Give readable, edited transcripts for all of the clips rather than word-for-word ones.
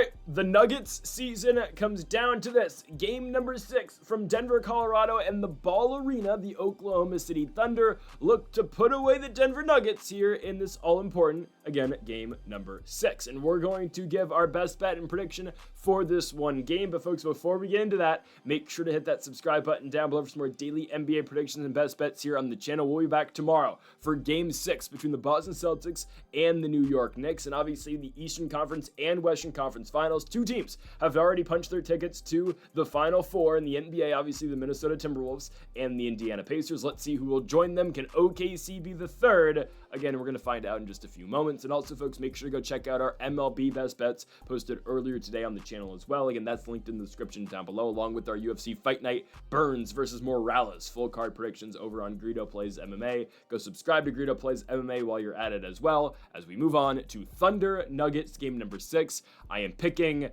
right, the Nuggets season comes down to this. Game number 6 from Denver, Colorado, and the Ball Arena. The Oklahoma City Thunder look to put away the Denver Nuggets here in this all-important, again, game number 6. And we're going to give our best bet and prediction for this one game. But folks, before we get into that, make sure to hit that subscribe button down below for some more daily NBA predictions and best bets here on the channel. We'll be back tomorrow for Game 6 between the Boston Celtics and the New York Knicks. And obviously the Eastern Conference and Western Conference Finals. Two teams have already punched their tickets to the Final Four in the NBA. Obviously, the Minnesota Timberwolves and the Indiana Pacers. Let's see who will join them. Can OKC be the third? Again, we're going to find out in just a few moments. And also, folks, make sure to go check out our MLB Best Bets posted earlier today on the channel as well. Again, that's linked in the description down below, along with our UFC Fight Night Burns versus Morales full card predictions over on Greedo Plays MMA. Go subscribe to Greedo Plays MMA while you're at it as well. As we move on to Thunder Nuggets game number 6, I am picking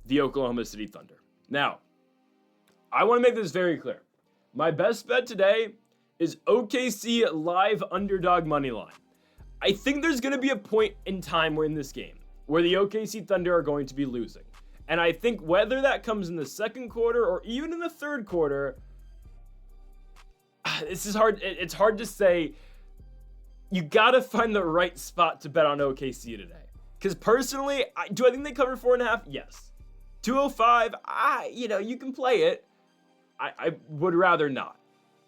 the Oklahoma City Thunder. Now, I want to make this very clear. My best bet today is OKC live underdog money line. I think there's going to be a point in time where in this game where the OKC Thunder are going to be losing. And I think whether that comes in the second quarter or even in the third quarter, this is hard. It's hard to say. You got to find the right spot to bet on OKC today. Because personally, do I think they cover 4.5? Yes. 205, you can play it. I would rather not.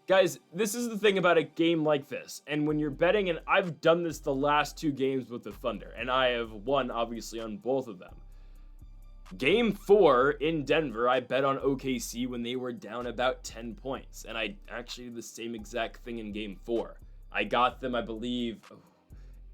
Guys, this is the thing about a game like this. And when you're betting, and I've done this the last 2 games with the Thunder, and I have won, obviously, on both of them. Game 4 in Denver, I bet on OKC when they were down about 10 points. And I actually did the same exact thing in Game 4. I got them, I believe,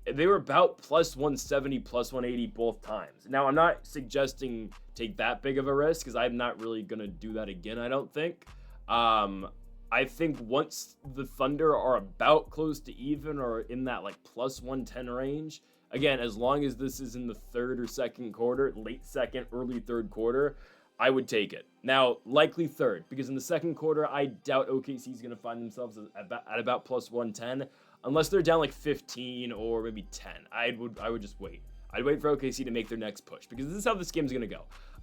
they were about plus 170, plus 180 both times. Now, I'm not suggesting take that big of a risk because I'm not really going to do that again, I don't think. I think once the Thunder are about close to even or in that like plus 110 range, again, as long as this is in the third or second quarter, late second, early third quarter, I would take it. Now, likely third, because in the second quarter, I doubt OKC is going to find themselves at about plus 110, unless they're down like 15 or maybe 10. I would just wait. I'd wait for OKC to make their next push, because this is how this game's going to go.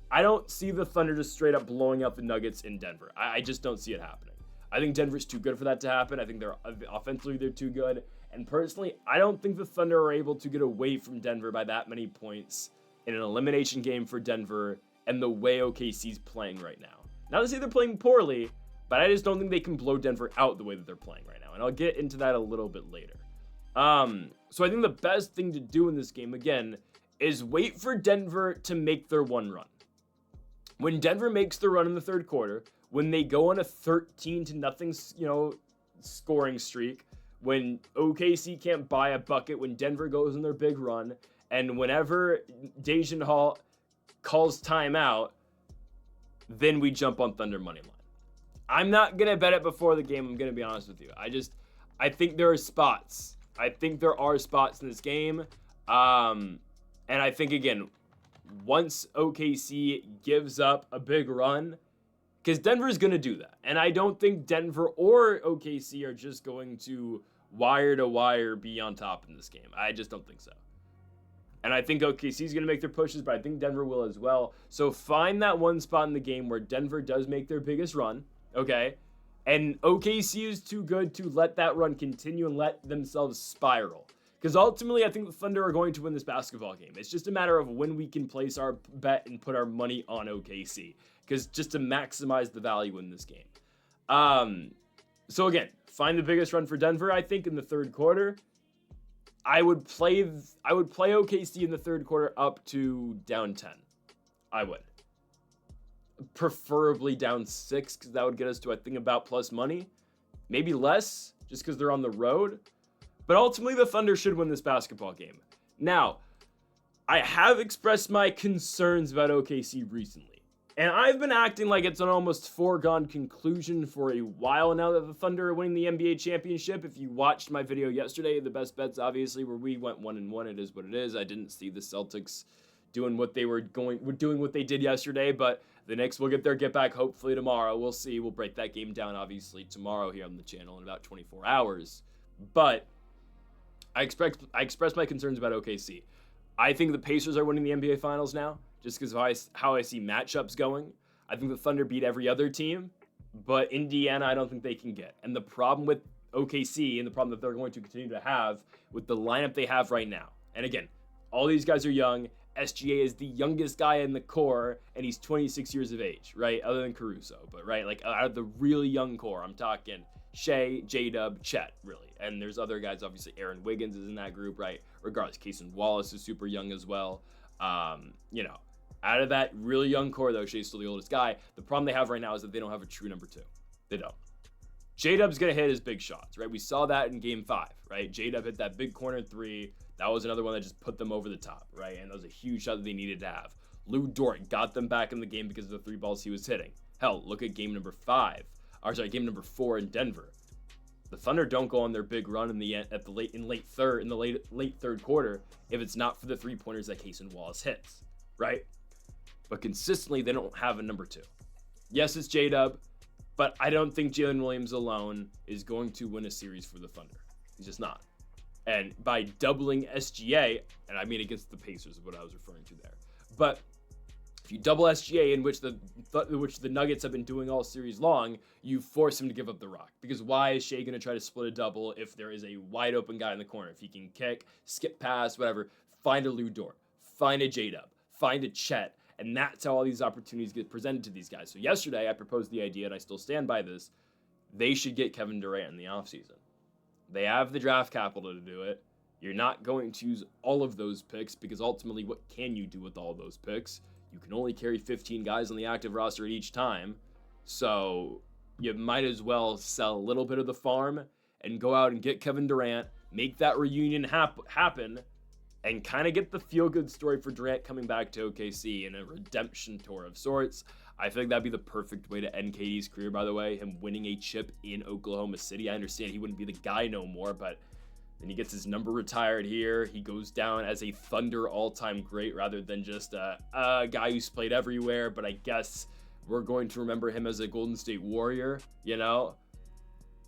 I don't see the Thunder just straight up blowing out the Nuggets in Denver. I just don't see it happening. I think Denver's too good for that to happen. I think they're offensively, they're too good. And personally, I don't think the Thunder are able to get away from Denver by that many points in an elimination game for Denver and the way OKC's playing right now. Not to say they're playing poorly, but I just don't think they can blow Denver out the way that they're playing right now. And I'll get into that a little bit later. So I think the best thing to do in this game, again, is wait for Denver to make their one run. When Denver makes the run in the third quarter, when they go on a 13-0, scoring streak, when OKC can't buy a bucket, when Denver goes on their big run, and whenever Dejan Hall calls timeout, then we jump on Thunder money line. I'm not going to bet it before the game, I'm going to be honest with you. I think there are spots. I think there are spots in this game. And I think, again, once OKC gives up a big run, because Denver's going to do that. And I don't think Denver or OKC are just going to wire be on top in this game. I just don't think so. And I think OKC is going to make their pushes, but I think Denver will as well. So find that one spot in the game where Denver does make their biggest run, okay? And OKC is too good to let that run continue and let themselves spiral. Because ultimately, I think the Thunder are going to win this basketball game. It's just a matter of when we can place our bet and put our money on OKC. Because just to maximize the value in this game. So again, find the biggest run for Denver, I think, in the third quarter. I would play OKC in the third quarter up to down 10. I would. Preferably down 6, because that would get us to, I think, about plus money. Maybe less, just because they're on the road. But ultimately, the Thunder should win this basketball game. Now, I have expressed my concerns about OKC recently. And I've been acting like it's an almost foregone conclusion for a while now that the Thunder are winning the NBA championship. If you watched my video yesterday, the best bets, obviously, where we went 1-1, it is what it is. I didn't see the Celtics doing what they did yesterday, but the Knicks will get their get back hopefully tomorrow. We'll see. We'll break that game down, obviously, tomorrow here on the channel in about 24 hours. But I expressed my concerns about OKC. I think the Pacers are winning the NBA Finals now. just because of how I see matchups going. I think the Thunder beat every other team, but Indiana, I don't think they can get. And the problem with OKC and the problem that they're going to continue to have with the lineup they have right now. And again, all these guys are young. SGA is the youngest guy in the core, and he's 26 years of age, right? Other than Caruso, but right, like out of the really young core, I'm talking Shea, J-Dub, Chet, really. And there's other guys, obviously Aaron Wiggins is in that group, right? Regardless, Cason Wallace is super young as well. Out of that really young core, though, Shea's still the oldest guy. The problem they have right now is that they don't have a true number 2. They don't. J-Dub's going to hit his big shots, right? We saw that in Game 5, right? J-Dub hit that big corner 3. That was another one that just put them over the top, right? And that was a huge shot that they needed to have. Lou Dort got them back in the game because of the 3 balls he was hitting. Hell, look at game number 4 in Denver. The Thunder don't go on their big run in the late third quarter if it's not for the 3-pointers that Cason Wallace hits, right? But consistently, they don't have a number 2. Yes, it's J-Dub, but I don't think Jalen Williams alone is going to win a series for the Thunder. He's just not. And by doubling SGA, and I mean against the Pacers is what I was referring to there, but if you double SGA, in which the Nuggets have been doing all series long, you force him to give up the rock. Because why is Shea going to try to split a double if there is a wide open guy in the corner? If he can kick, skip pass, whatever, find a Lou Dort, find a J-Dub, find a Chet. And that's how all these opportunities get presented to these guys. So yesterday, I proposed the idea, and I still stand by this. They should get Kevin Durant in the offseason. They have the draft capital to do it. You're not going to use all of those picks because ultimately, what can you do with all those picks? You can only carry 15 guys on the active roster at each time. So you might as well sell a little bit of the farm and go out and get Kevin Durant, make that reunion happen, and kind of get the feel-good story for Durant coming back to OKC in a redemption tour of sorts. I think that'd be the perfect way to end KD's career, by the way, him winning a chip in Oklahoma City. I understand he wouldn't be the guy no more, but then he gets his number retired here. He goes down as a Thunder all-time great rather than just a guy who's played everywhere, but I guess we're going to remember him as a Golden State Warrior, you know?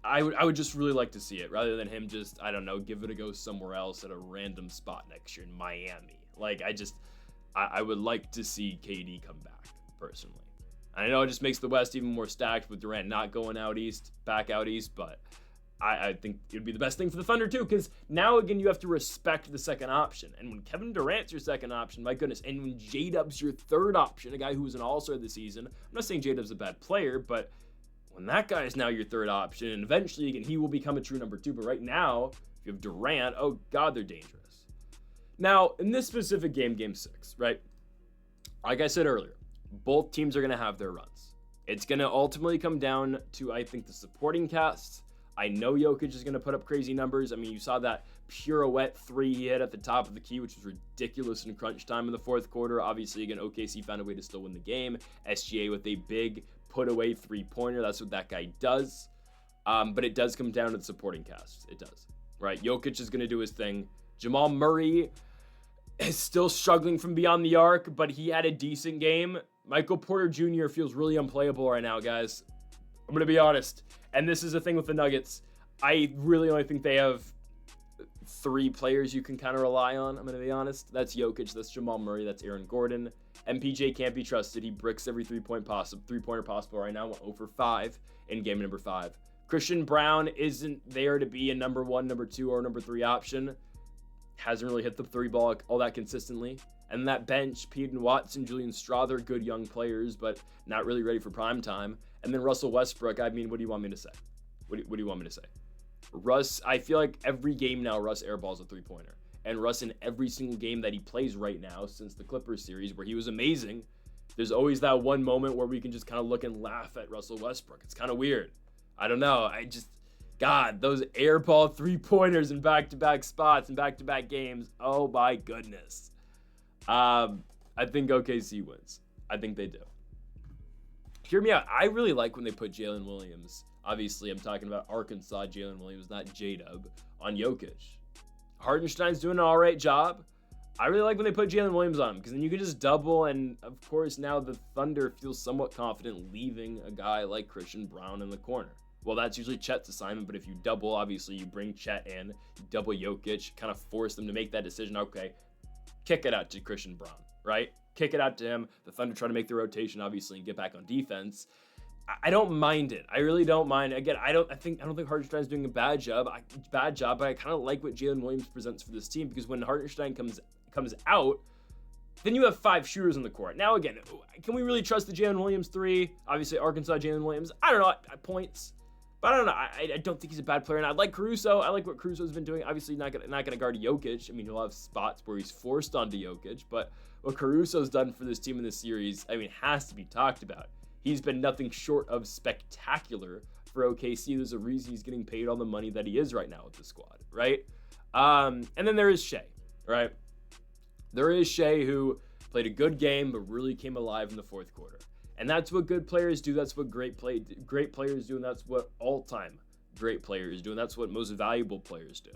I would just really like to see it rather than him just, I don't know, give it a go somewhere else at a random spot next year in Miami. Like, I would like to see KD come back, personally. I know it just makes the West even more stacked with Durant not going back out east, but I think it would be the best thing for the Thunder, too, because now, again, you have to respect the second option. And when Kevin Durant's your second option, my goodness, and when J-Dub's your third option, a guy who was an all-star this season, I'm not saying J-Dub's a bad player, but when that guy is now your third option, and eventually, again, he will become a true number 2, but right now, if you have Durant, oh God, they're dangerous. Now, in this specific game, Game 6, right, like I said earlier, both teams are going to have their runs. It's going to ultimately come down to, I think, the supporting cast. I know Jokic is going to put up crazy numbers. I mean, you saw that pirouette 3 he hit at the top of the key, which was ridiculous in crunch time in the fourth quarter. Obviously, again, OKC found a way to still win the game. SGA with a big put away 3-pointer. That's what that guy does. But it does come down to the supporting cast. It does. Right? Jokic is going to do his thing. Jamal Murray is still struggling from beyond the arc, but he had a decent game. Michael Porter Jr. feels really unplayable right now, guys. I'm going to be honest. And this is the thing with the Nuggets. I really only think they have 3 players you can kind of rely on. I'm going to be honest. That's Jokic. That's Jamal Murray. That's Aaron Gordon. MPJ can't be trusted. He bricks every 3-pointer possible right now. 0 for 5 in game number 5. Christian Brown isn't there to be a number 1, number 2, or number 3 option. Hasn't really hit the 3 ball all that consistently. And that bench, Peyton Watson, Julian Strawther, good young players, but not really ready for prime time. And then Russell Westbrook, I mean, what do you want me to say? What do you want me to say? Russ, I feel like every game now, Russ airballs a 3-pointer. And Russ, in every single game that he plays right now since the Clippers series, where he was amazing, there's always that one moment where we can just kind of look and laugh at Russell Westbrook. It's kind of weird. I don't know. God, those airball 3-pointers in back-to-back spots and back-to-back games. Oh, my goodness. I think OKC wins. I think they do. Hear me out. I really like when they put Jalen Williams. Obviously, I'm talking about Arkansas Jalen Williams, not J-Dub, on Jokic. Hartenstein's doing an all right job. I really like when they put Jalen Williams on him because then you can just double. And, of course, now the Thunder feels somewhat confident leaving a guy like Christian Brown in the corner. Well, that's usually Chet's assignment, but if you double, obviously, you bring Chet in, you double Jokic, kind of force them to make that decision. Okay, kick it out to Christian Brown, right? kick it out to him. The Thunder try to make the rotation, obviously, and get back on defense. I don't mind it. I really don't mind. Again, I don't think Hartenstein's doing a bad job. But I kind of like what Jalen Williams presents for this team, because when Hartenstein comes out, then you have 5 shooters on the court. Now, again, can we really trust the Jalen Williams 3? Obviously, Arkansas Jalen Williams. I don't know at points, but I don't know. I don't think he's a bad player, and I like Caruso. I like what Caruso's been doing. Obviously, not gonna guard Jokic. I mean, he'll have spots where he's forced onto Jokic, but what Caruso's done for this team in this series, I mean, has to be talked about. He's been nothing short of spectacular for OKC. There's a reason he's getting paid all the money that he is right now with the squad, right? And then there is Shea, right? There is Shea, who played a good game, but really came alive in the fourth quarter. And that's what good players do. That's what great players do. And that's what all-time great players do. And that's what most valuable players do.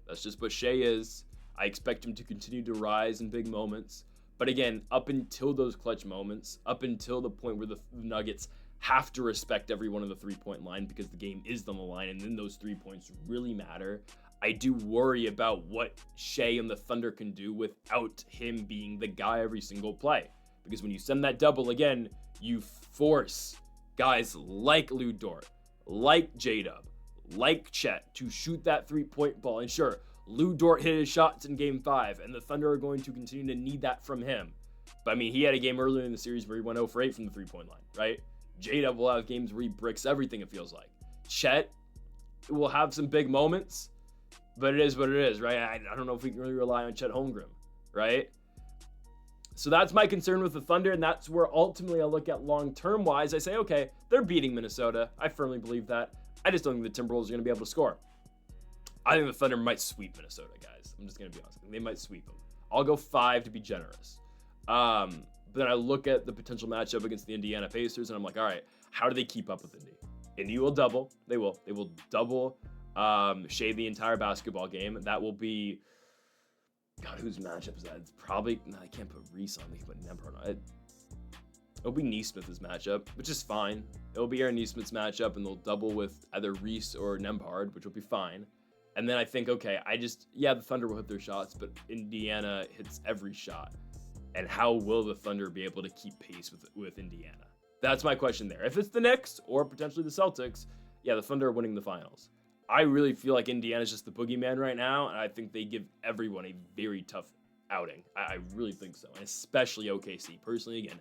That's just what Shea is. I expect him to continue to rise in big moments. But again, up until those clutch moments, up until the point where the Nuggets have to respect everyone on the three-point line, because the game is on the line, and then those 3 points really matter, I do worry about what Shea and the Thunder can do without him being the guy every single play. Because when you send that double, again, you force guys like Lou Dort, like J-Dub, like Chet to shoot that three-point ball. And sure, Lou Dort hit his shots in Game 5, and the Thunder are going to continue to need that from him. But, I mean, he had a game earlier in the series where he went 0 for 8 from the three-point line, right? J-Dub will have games where he bricks everything, it feels like. Chet will have some big moments, but it is what it is, right? I don't know if we can really rely on Chet Holmgren, right? So that's my concern with the Thunder, and that's where ultimately I look at long-term wise. I say, okay, they're beating Minnesota. I firmly believe that. I just don't think the Timberwolves are going to be able to score. I think the Thunder might sweep Minnesota, guys. I'm just going to be honest. I think they might sweep them. I'll go 5 to be generous. But then I look at the potential matchup against the Indiana Pacers, and I'm like, all right, how do they keep up with Indy? Indy will double. They will. They will double Shea the entire basketball game. That will be... God, whose matchup is that? It's probably... No, I can't put Reese on. They can put Nembhard on it. It'll be Neesmith's matchup, which is fine. It'll be Aaron Neesmith's matchup, and they'll double with either Reese or Nembhard, which will be fine. And then I think, okay, the Thunder will hit their shots, but Indiana hits every shot. And how will the Thunder be able to keep pace with Indiana? That's my question there. If it's the Knicks or potentially the Celtics, yeah, the Thunder are winning the finals. I really feel like Indiana's just the boogeyman right now, and I think they give everyone a very tough outing. I really think so, and especially OKC. Personally, again,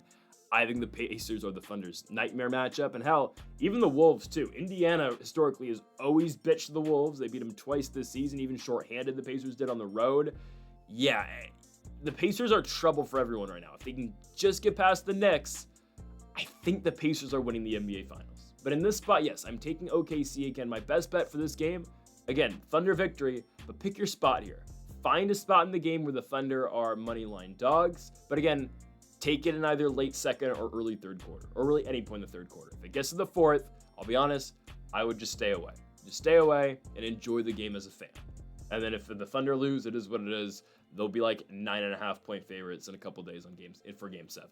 I think the Pacers are the Thunder's nightmare matchup, and hell, even the Wolves too. Indiana historically has always bitched the Wolves. They beat them twice this season, even shorthanded the Pacers did on the road. Yeah, the Pacers are trouble for everyone right now. If they can just get past the Knicks, I think the Pacers are winning the NBA Finals. But in this spot, yes, I'm taking OKC again. My best bet for this game, again, Thunder victory, but pick your spot here. Find a spot in the game where the Thunder are moneyline dogs, but again, take it in either late second or early third quarter, or really any point in the third quarter. If it gets to the fourth, I'll be honest, I would just stay away. Just stay away and enjoy the game as a fan. And then if the Thunder lose, it is what it is. They'll be like 9.5-point favorites in a couple days for Game 7.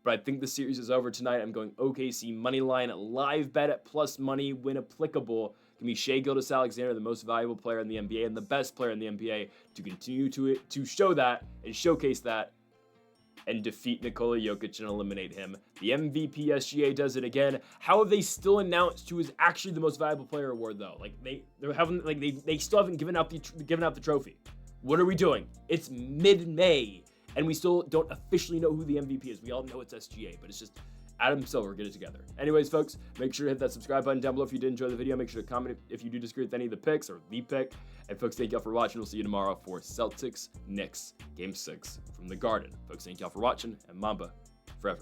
But I think the series is over tonight. I'm going OKC money line, live bet at plus money, win applicable. Can be Shai Gilgeous-Alexander, the most valuable player in the NBA and the best player in the NBA, to continue to show that and showcase that and defeat Nikola Jokic and eliminate him. The MVP SGA does it again. How have they still announced who is actually the most valuable player award though? Like they still haven't given out the trophy. What are we doing? It's mid-May. And we still don't officially know who the MVP is. We all know it's SGA, but it's just Adam Silver, get it together. Anyways, folks, make sure to hit that subscribe button down below if you did enjoy the video. Make sure to comment if you do disagree with any of the picks or the pick. And folks, thank y'all for watching. We'll see you tomorrow for Celtics Knicks Game 6 from the Garden. Folks, thank y'all for watching, and Mamba forever.